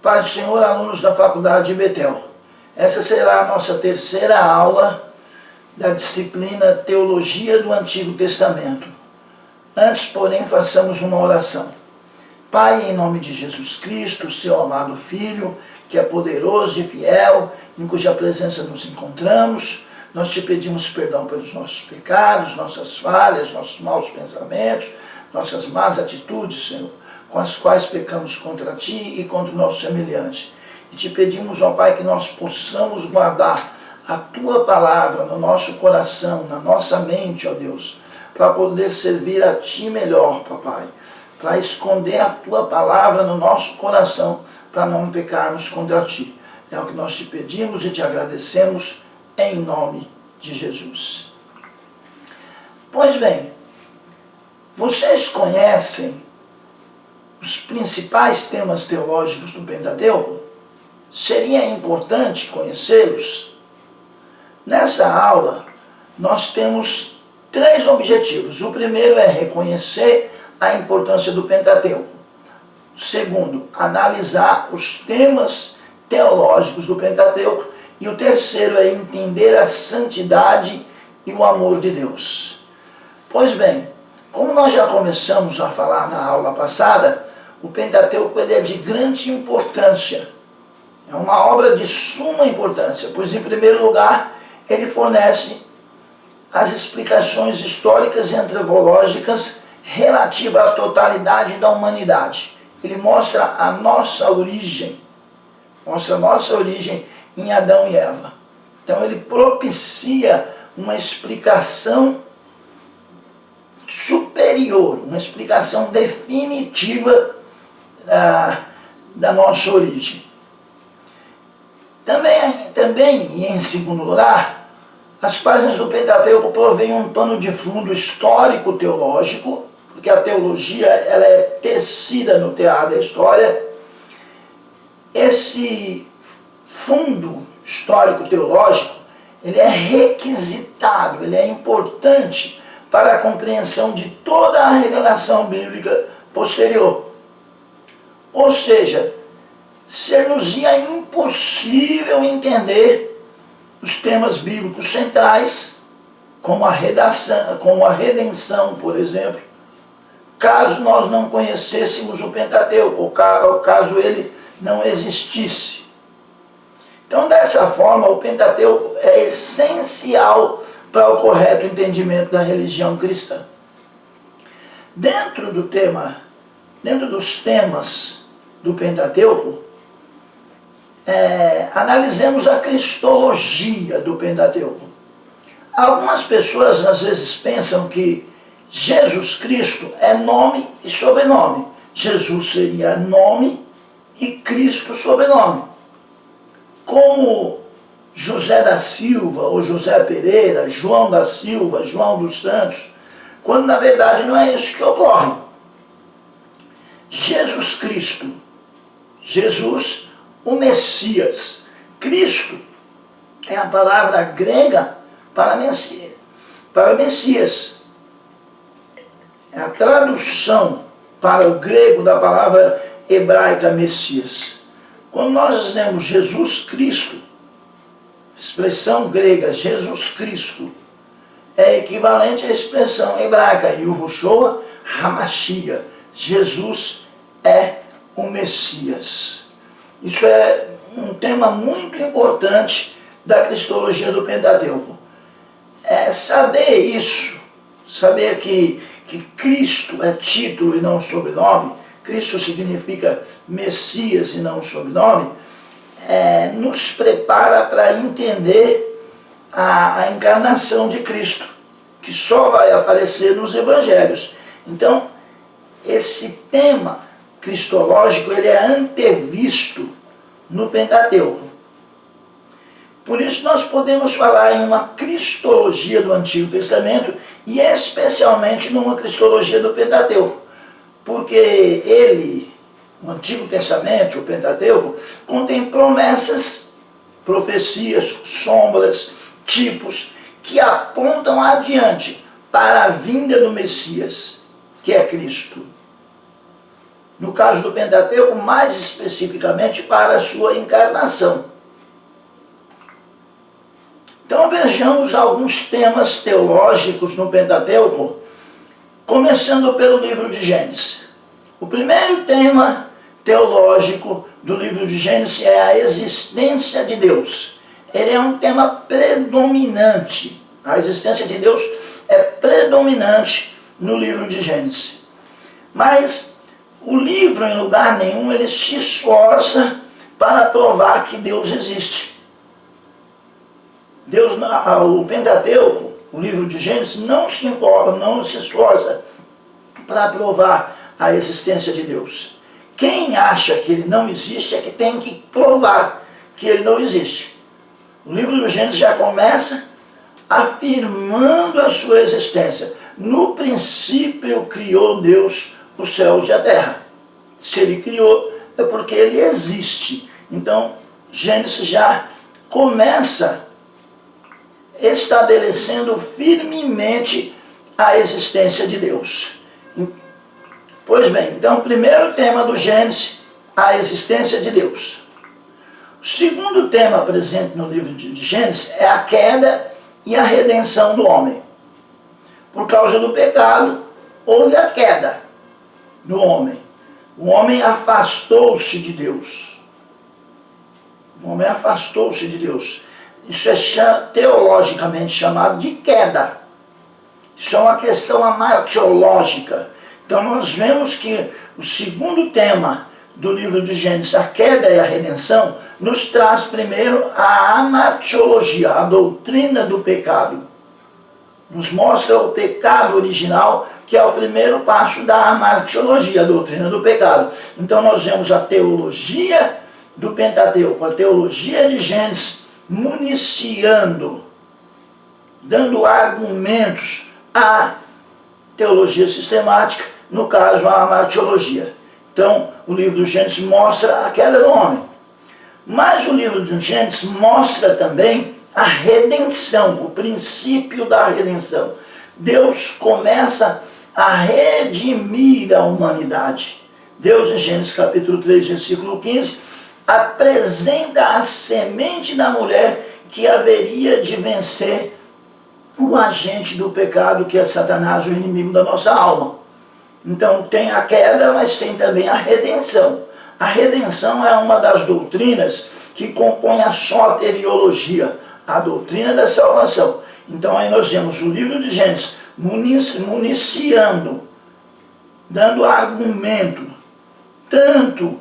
Paz do Senhor, alunos da Faculdade de Betel. Essa será a nossa terceira aula da disciplina Teologia do Antigo Testamento. Antes, porém, façamos uma oração. Pai, em nome de Jesus Cristo, seu amado Filho, que é poderoso e fiel, em cuja presença nos encontramos, nós te pedimos perdão pelos nossos pecados, nossas falhas, nossos maus pensamentos, nossas más atitudes, Senhor, com as quais pecamos contra ti e contra o nosso semelhante. E te pedimos, ó Pai, que nós possamos guardar a tua palavra no nosso coração, na nossa mente, ó Deus, para poder servir a ti melhor, papai, para esconder a tua palavra no nosso coração, para não pecarmos contra ti. É o que nós te pedimos e te agradecemos em nome de Jesus. Pois bem, vocês conhecem os principais temas teológicos do Pentateuco? Seria importante conhecê-los? Nessa aula, nós temos 3 objetivos. O primeiro é reconhecer a importância do Pentateuco. O segundo, analisar os temas teológicos do Pentateuco. E o terceiro é entender a santidade e o amor de Deus. Pois bem, como nós já começamos a falar na aula passada, o Pentateuco ele é de grande importância. É uma obra de suma importância, pois, em primeiro lugar, ele fornece as explicações históricas e antropológicas relativas à totalidade da humanidade. Ele mostra a nossa origem, em Adão e Eva. Então, ele propicia uma explicação superior, uma explicação definitiva da nossa origem. Também, e em segundo lugar, as páginas do Pentateuco provêm um pano de fundo histórico-teológico, porque a teologia ela é tecida no teatro da história. Esse fundo histórico-teológico ele é requisitado, ele é importante para a compreensão de toda a revelação bíblica posterior. Ou seja, ser-nos-ia impossível entender os temas bíblicos centrais, como a redenção, por exemplo, caso nós não conhecêssemos o Pentateuco, ou caso ele não existisse. Então, dessa forma, o Pentateuco é essencial para o correto entendimento da religião cristã. Dentro dos temas do Pentateuco, analisemos a cristologia do Pentateuco. Algumas pessoas às vezes pensam que Jesus Cristo é nome e sobrenome. Jesus seria nome e Cristo sobrenome. Como José da Silva ou José Pereira, João da Silva, João dos Santos, quando na verdade não é isso que ocorre. Jesus Cristo, Jesus, o Messias. Cristo é a palavra grega para Messias. É a tradução para o grego da palavra hebraica Messias. Quando nós lemos Jesus Cristo, expressão grega Jesus Cristo, é equivalente à expressão hebraica Yahushua HaMashiach. Jesus é o Messias. Isso é um tema muito importante da cristologia do Pentateuco. Saber isso, saber que Cristo é título e não sobrenome, Cristo significa Messias e não sobrenome, nos prepara para entender a encarnação de Cristo, que só vai aparecer nos evangelhos. Então, esse tema cristológico ele é antevisto no Pentateuco. Por isso nós podemos falar em uma cristologia do Antigo Testamento e especialmente numa cristologia do Pentateuco, porque o Antigo Testamento, o Pentateuco, contém promessas, profecias, sombras, tipos que apontam adiante para a vinda do Messias, que é Cristo. no caso do Pentateuco, mais especificamente para a sua encarnação. Então vejamos alguns temas teológicos no Pentateuco, começando pelo livro de Gênesis. O primeiro tema teológico do livro de Gênesis é a existência de Deus. Ele é um tema predominante. A existência de Deus é predominante no livro de Gênesis. Mas o livro, em lugar nenhum, ele se esforça para provar que Deus existe. O Pentateuco, o livro de Gênesis, não se esforça para provar a existência de Deus. Quem acha que ele não existe é que tem que provar que ele não existe. O livro do Gênesis já começa afirmando a sua existência. No princípio criou Deus os céus e a terra. Se ele criou, é porque ele existe. Então, Gênesis já começa estabelecendo firmemente a existência de Deus. Pois bem, então o primeiro tema do Gênesis, a existência de Deus. O segundo tema presente no livro de Gênesis é a queda e a redenção do homem. Por causa do pecado, houve a queda do homem. O homem afastou-se de Deus. O homem afastou-se de Deus. Isso é teologicamente chamado de queda. Isso é uma questão amartiológica. Então nós vemos que o segundo tema do livro de Gênesis, a queda e a redenção, nos traz primeiro a amartiologia, a doutrina do pecado. Nos mostra o pecado original, que é o primeiro passo da amartiologia, a doutrina do pecado. Então nós vemos a teologia do Pentateuco, a teologia de Gênesis, municiando, dando argumentos à teologia sistemática, no caso a amartiologia. Então o livro do Gênesis mostra a queda do homem. Mas o livro do Gênesis mostra também a redenção, o princípio da redenção. Deus começa a redimir a humanidade. Deus, em Gênesis capítulo 3, versículo 15, apresenta a semente da mulher que haveria de vencer o agente do pecado, que é Satanás, o inimigo da nossa alma. Então tem a queda, mas tem também a redenção. A redenção é uma das doutrinas que compõe a soteriologia, a doutrina da salvação. Então aí nós vemos o livro de Gênesis municiando, dando argumento, tanto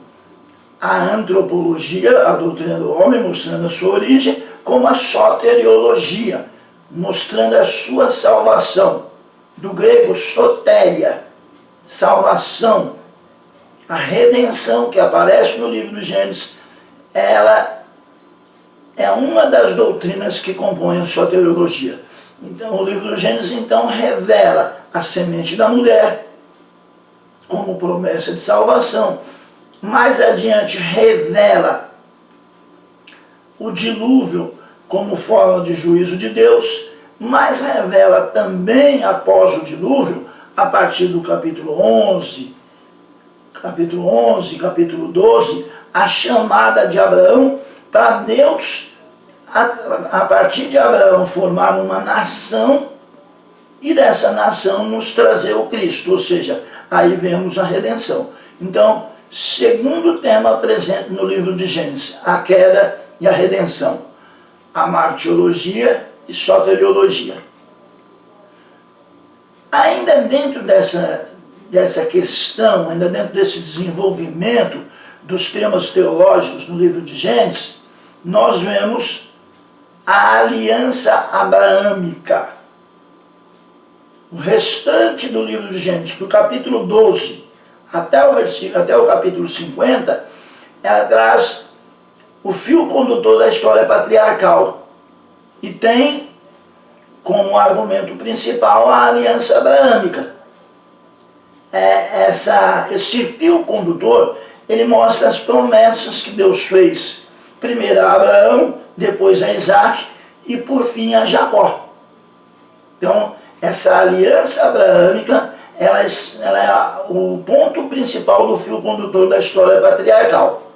a antropologia, a doutrina do homem, mostrando a sua origem, como a soteriologia, mostrando a sua salvação. Do grego sotéria, salvação. A redenção que aparece no livro de Gênesis, ela é uma das doutrinas que compõem a soteriologia. Então, o livro de Gênesis então revela a semente da mulher como promessa de salvação. Mais adiante revela o dilúvio como forma de juízo de Deus, mas revela também após o dilúvio, a partir do capítulo 11, capítulo 12, a chamada de Abraão para Deus, a partir de Abraão, formar uma nação e dessa nação nos trazer o Cristo, ou seja, aí vemos a redenção. Então, segundo tema presente no livro de Gênesis, a queda e a redenção, a martiologia e soteriologia. Ainda dentro dessa questão, ainda dentro desse desenvolvimento dos temas teológicos no livro de Gênesis, nós vemos a aliança abraâmica. O restante do livro de Gênesis, do capítulo 12 até o capítulo 50, ela traz o fio condutor da história patriarcal e tem como argumento principal a aliança abraâmica. Esse fio condutor, ele mostra as promessas que Deus fez, primeiro a Abraão, depois a Isaac e por fim a Jacó. Então, essa aliança abraâmica ela é o ponto principal do fio condutor da história patriarcal.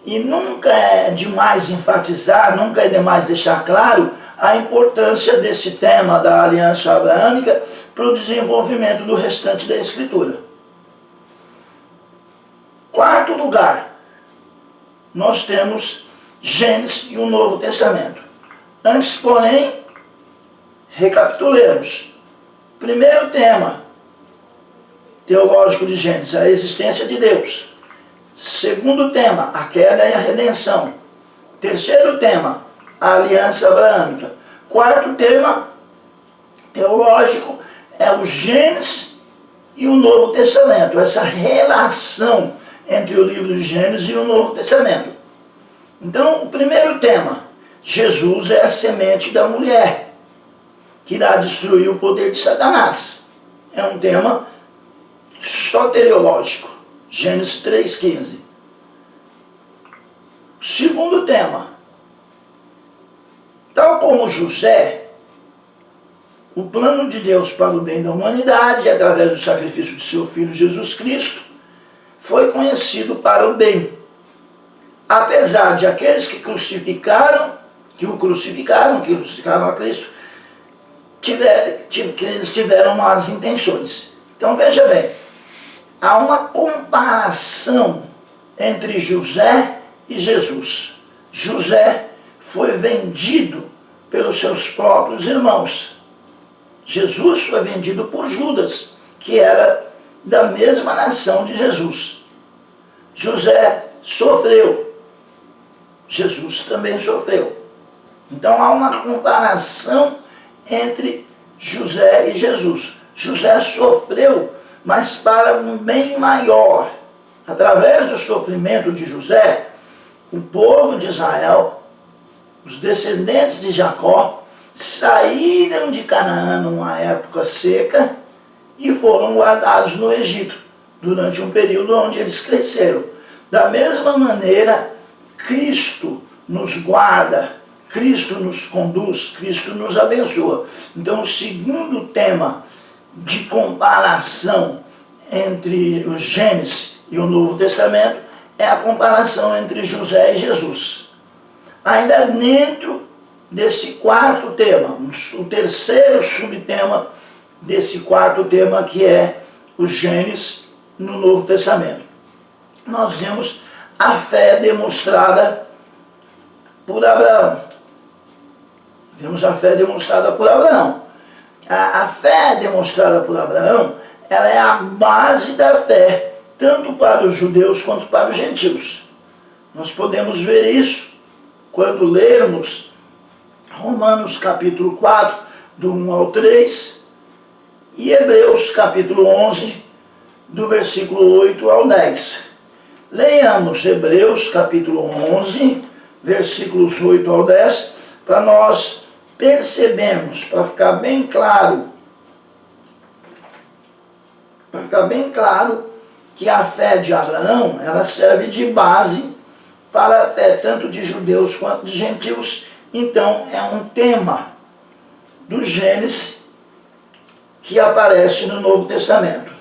E nunca é demais enfatizar, nunca é demais deixar claro a importância desse tema da aliança abraâmica para o desenvolvimento do restante da Escritura. Quarto lugar, nós temos Gênesis e o Novo Testamento. Antes, porém, recapitulemos. Primeiro tema teológico de Gênesis, a existência de Deus. Segundo tema, a queda e a redenção. Terceiro tema, a aliança abraâmica. Quarto tema teológico é o Gênesis e o Novo Testamento. Essa relação entre o livro de Gênesis e o Novo Testamento. Então, o primeiro tema, Jesus é a semente da mulher, que irá destruir o poder de Satanás. É um tema soteriológico. Gênesis 3,15. Segundo tema, tal como José, o plano de Deus para o bem da humanidade, através do sacrifício de seu Filho Jesus Cristo, foi conhecido para o bem. Apesar de aqueles que crucificaram a Cristo, que eles tiveram más intenções. Então veja bem, há uma comparação entre José e Jesus. José foi vendido pelos seus próprios irmãos. Jesus foi vendido por Judas, que era da mesma nação de Jesus. José sofreu. Jesus também sofreu. Então há uma comparação entre José e Jesus. José sofreu, mas para um bem maior. Através do sofrimento de José, o povo de Israel, os descendentes de Jacó, saíram de Canaã numa época seca e foram guardados no Egito, durante um período onde eles cresceram. Da mesma maneira, Cristo nos guarda, Cristo nos conduz, Cristo nos abençoa. Então, o segundo tema de comparação entre o Gênesis e o Novo Testamento é a comparação entre José e Jesus. Ainda dentro desse quarto tema, o terceiro subtema desse quarto tema, que é o Gênesis no Novo Testamento, nós vemos a fé demonstrada por Abraão. Vemos a fé demonstrada por Abraão. A fé demonstrada por Abraão, ela é a base da fé, tanto para os judeus quanto para os gentios. Nós podemos ver isso quando lermos Romanos capítulo 4, do 1 ao 3, e Hebreus capítulo 11, do versículo 8 ao 10. Leiamos Hebreus capítulo 11, versículos 8 ao 10, para nós percebermos, para ficar bem claro, que a fé de Abraão, ela serve de base para a fé tanto de judeus quanto de gentios. Então é um tema do Gênesis que aparece no Novo Testamento.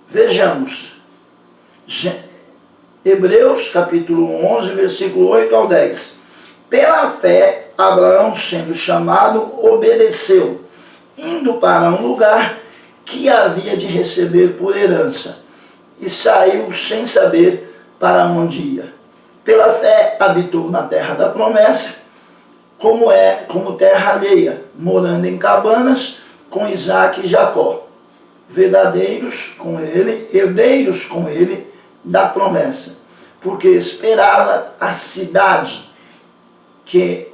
Vejamos, Hebreus capítulo 11, versículo 8 ao 10. Pela fé, Abraão, sendo chamado, obedeceu, indo para um lugar que havia de receber por herança, e saiu sem saber para onde ia. Pela fé, habitou na terra da promessa, como terra alheia, morando em cabanas com Isaque e Jacó, herdeiros com ele da promessa, porque esperava a cidade que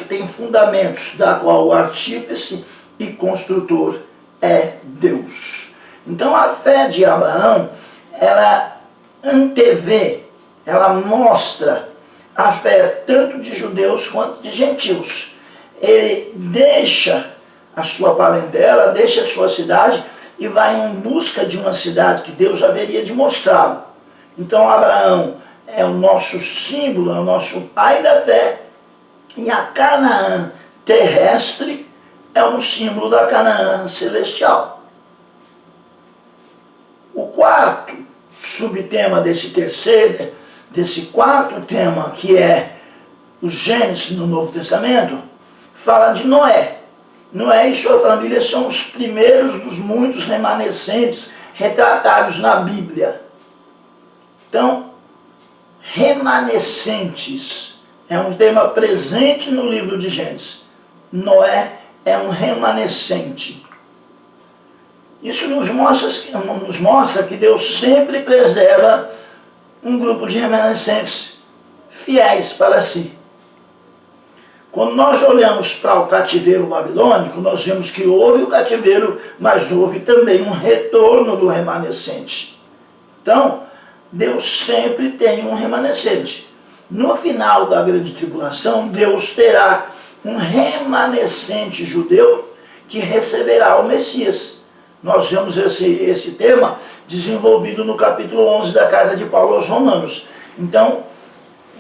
tem fundamentos, da qual o artífice e construtor é Deus. Então a fé de Abraão, ela antevê, ela mostra a fé tanto de judeus quanto de gentios. Ele deixa a sua parentela, deixa a sua cidade e vai em busca de uma cidade que Deus haveria de mostrá-lo. Então Abraão é o nosso símbolo, é o nosso pai da fé, e a Canaã terrestre é um símbolo da Canaã celestial. O quarto subtema desse quarto tema, que é o Gênesis no Novo Testamento, fala de Noé. Noé e sua família são os primeiros dos muitos remanescentes retratados na Bíblia. Então, remanescentes é um tema presente no livro de Gênesis. Noé é um remanescente. Isso nos mostra que Deus sempre preserva um grupo de remanescentes fiéis para si. Quando nós olhamos para o cativeiro babilônico, nós vemos que houve o cativeiro, mas houve também um retorno do remanescente. Então, Deus sempre tem um remanescente. No final da grande tribulação, Deus terá um remanescente judeu que receberá o Messias. Nós vemos esse tema desenvolvido no capítulo 11 da carta de Paulo aos Romanos. Então,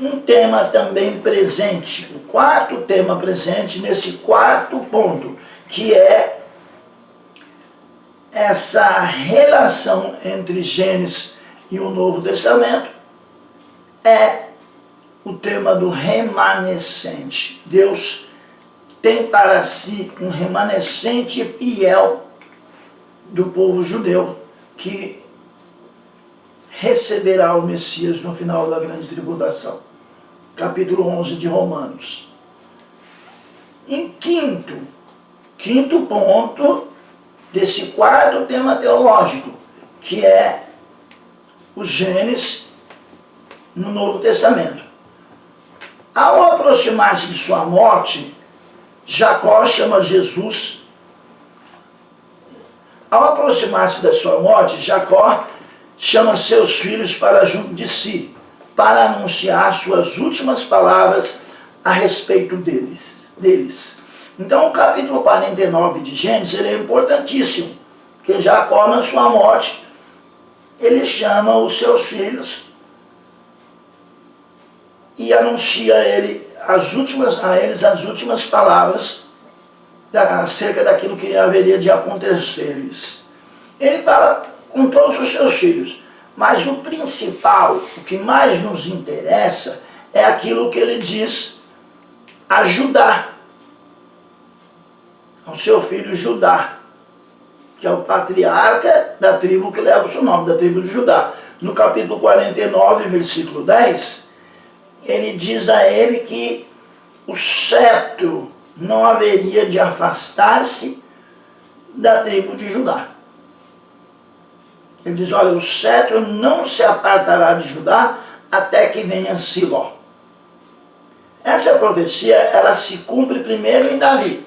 um tema também presente, o quarto tema presente nesse quarto ponto, que é essa relação entre Gênesis e o Novo Testamento, é o tema do remanescente. Deus tem para si um remanescente fiel do povo judeu que receberá o Messias no final da grande tribulação. Capítulo 11 de Romanos. Em quinto ponto desse quarto tema teológico, que é o Gênesis no Novo Testamento. Ao aproximar-se de sua morte, Jacó chama Jesus. Ao aproximar-se da sua morte, Jacó chama seus filhos para junto de si, para anunciar suas últimas palavras a respeito deles. Então o capítulo 49 de Gênesis ele é importantíssimo, porque Jacó, na sua morte, ele chama os seus filhos e anuncia a eles as últimas palavras acerca daquilo que haveria de acontecer-lhes. Ele fala com todos os seus filhos, mas o principal, o que mais nos interessa, é aquilo que ele diz a Judá, ao seu filho Judá, que é o patriarca da tribo que leva o seu nome, da tribo de Judá. No capítulo 49, versículo 10, ele diz a ele que o cetro não haveria de afastar-se da tribo de Judá. Ele diz, olha, o cetro não se apartará de Judá até que venha Siló. Essa profecia, ela se cumpre primeiro em Davi.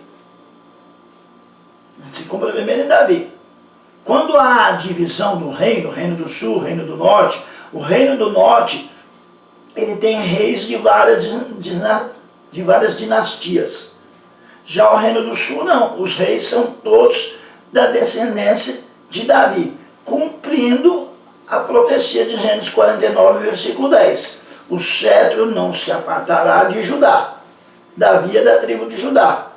Quando há a divisão do reino, reino do sul, reino do norte, o reino do norte, ele tem reis de várias dinastias. Já o reino do sul, não. Os reis são todos da descendência de Davi, cumprindo a profecia de Gênesis 49, versículo 10. O cetro não se apartará de Judá. Davi é da tribo de Judá.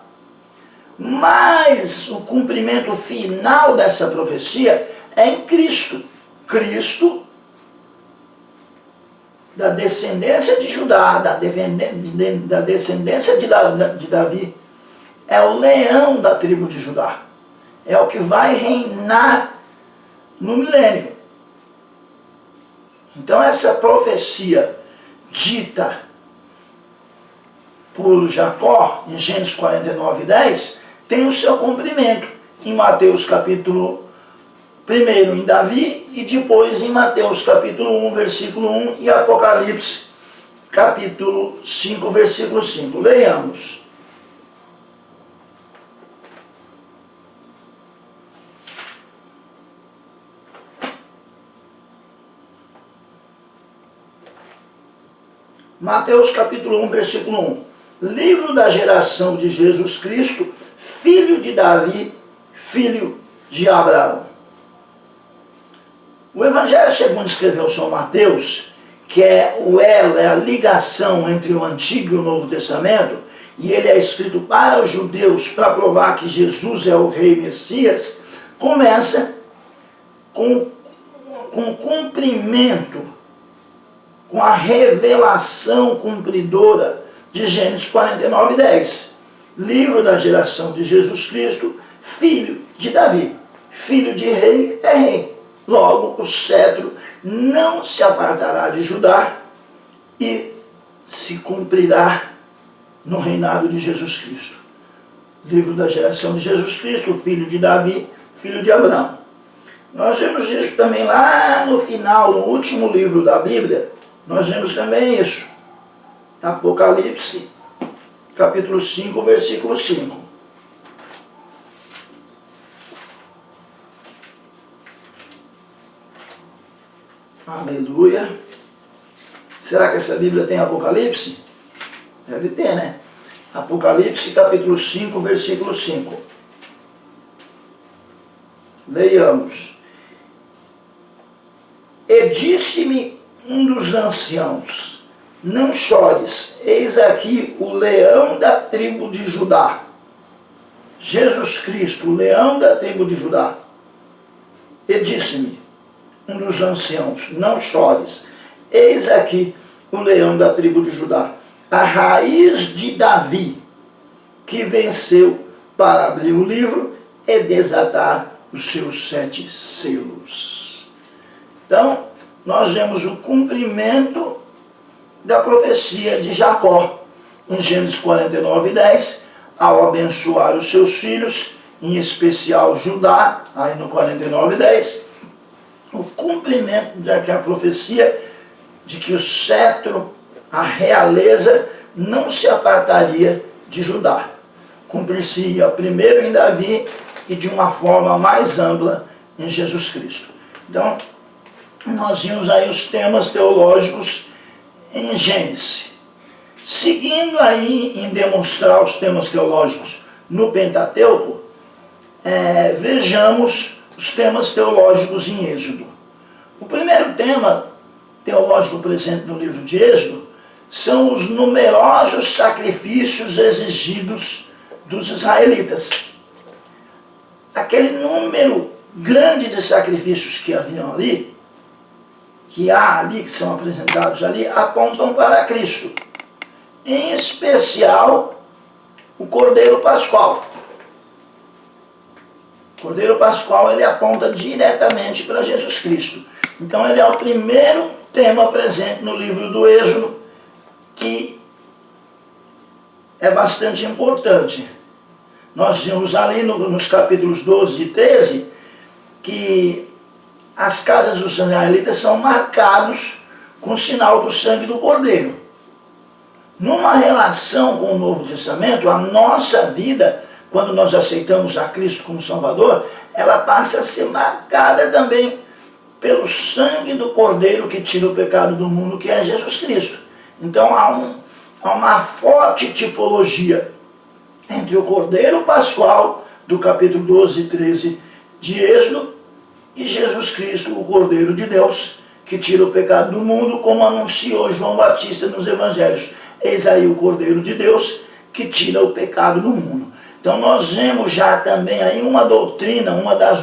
Mas o cumprimento final dessa profecia é em Cristo. Cristo, da descendência de Judá, da descendência de Davi, é o leão da tribo de Judá. É o que vai reinar no milênio. Então essa profecia dita por Jacó, em Gênesis 49, 10, tem o seu cumprimento em Mateus capítulo 1 em Davi e depois em Mateus capítulo 1, versículo 1 e Apocalipse capítulo 5, versículo 5. Leiamos. Mateus capítulo 1, versículo 1. Livro da geração de Jesus Cristo, filho de Davi, filho de Abraão. O Evangelho segundo escreveu São Mateus, que é o elo, é a ligação entre o Antigo e o Novo Testamento, e ele é escrito para os judeus para provar que Jesus é o Rei Messias, começa com o cumprimento, com a revelação cumpridora de Gênesis 49:10. Livro da geração de Jesus Cristo, filho de Davi. Filho de rei é rei. Logo, o cetro não se apartará de Judá e se cumprirá no reinado de Jesus Cristo. Livro da geração de Jesus Cristo, filho de Davi, filho de Abraão. Nós vemos isso também lá no final, no último livro da Bíblia, nós vemos também isso. Apocalipse, capítulo 5, versículo 5. Aleluia. Será que essa Bíblia tem Apocalipse? Deve ter, né? Apocalipse, capítulo 5, versículo 5. Leiamos. E disse-me um dos anciãos: não chores, eis aqui o leão da tribo de Judá. Jesus Cristo, o leão da tribo de Judá. E disse-me um dos anciãos: não chores, eis aqui o leão da tribo de Judá, a raiz de Davi, que venceu para abrir o livro e desatar os seus 7 selos. Então, nós vemos o cumprimento da profecia de Jacó, em Gênesis 49:10, ao abençoar os seus filhos, em especial Judá, aí no 49:10, o cumprimento daquela profecia de que o cetro, a realeza, não se apartaria de Judá. Cumprir-se-ia primeiro em Davi e de uma forma mais ampla em Jesus Cristo. Então, nós vimos aí os temas teológicos em Gênesis. Seguindo aí em demonstrar os temas teológicos no Pentateuco, vejamos os temas teológicos em Êxodo. O primeiro tema teológico presente no livro de Êxodo são os numerosos sacrifícios exigidos dos israelitas. Aquele número grande de sacrifícios que haviam ali, que há ali, que são apresentados ali, apontam para Cristo. Em especial, o Cordeiro Pascual. O Cordeiro Pascual, ele aponta diretamente para Jesus Cristo. Então, ele é o primeiro tema presente no livro do Êxodo, que é bastante importante. Nós vimos ali nos capítulos 12 e 13 que as casas dos israelitas são marcados com o sinal do sangue do Cordeiro. Numa relação com o Novo Testamento, a nossa vida, quando nós aceitamos a Cristo como Salvador, ela passa a ser marcada também pelo sangue do Cordeiro que tira o pecado do mundo, que é Jesus Cristo. Então há uma forte tipologia entre o Cordeiro Pascual, do capítulo 12 e 13 de Êxodo, e Jesus Cristo, o Cordeiro de Deus, que tira o pecado do mundo, como anunciou João Batista nos Evangelhos. Eis aí o Cordeiro de Deus, que tira o pecado do mundo. Então nós vemos já também aí uma doutrina, uma das